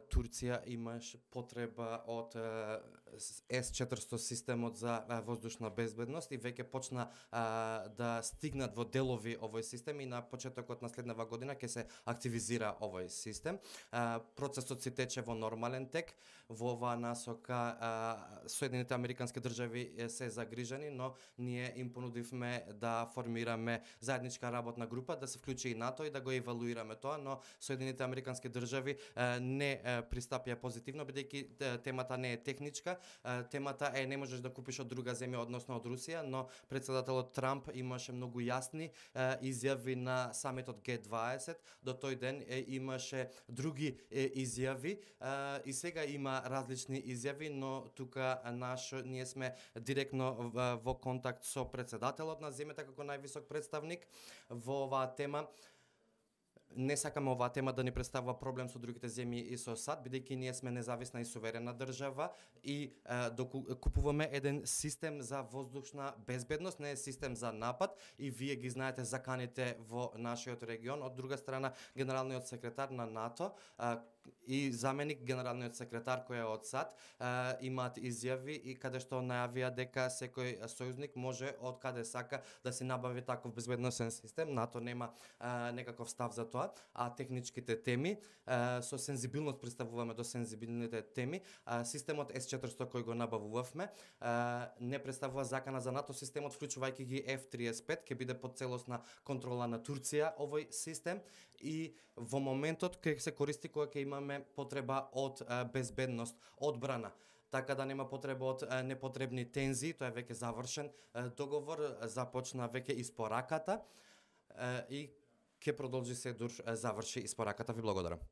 Турција имаш потреба од С-400 системот за воздушна безбедност и веќе почна да стигнат во делови овој систем и на почетокот на следнава година ќе се активизира овој систем. Процесот си тече во нормален тек. Во оваа насока Соединените Американски држави се загрижени, но ние им понудивме да формираме заедничка работна група, да се вклучи и НАТО и да го евалуираме тоа, но Соединените Американски држави не пристапија позитивно, бидејќи темата не е техничка, темата е не можеш да купиш од друга земја, односно од Русија, но председателот Трамп имаше многу јасни изјави на самитот Г20, до тој ден имаше други изјави и сега има различни изјави, но тука ние сме директно во контакт со председателот на земјата како највисок представник во оваа тема. Не сакаме оваа тема да ни представува проблем со другите земји и со САД, бидејќи ние сме независна и суверена држава и купуваме еден систем за воздушна безбедност, не е систем за напад и вие ги знаете заканите во нашиот регион. Од друга страна, генералниот секретар на НАТО и заменик генералниот секретар кој е од САД имаат изјави и каде што најавија дека секој сојузник може од каде сака да се набави таков безбедносен систем. НАТО нема некаков став за тоа, а техничките теми со сензибилност представуваме до сензибилните теми. Системот С-400 кој го набавувавме не представува закана за НАТО системот, вклучувајќи ги F-35, ќе биде под целосна контрола на Турција овој систем и во моментот ќе се користи кога ќе имаме потреба од безбедност, одбрана. Така да нема потреба од непотребни тензии, тоа е веќе завршен договор, започна веќе испораката и ќе продолжи се дур заврши испораката. Ви благодарам.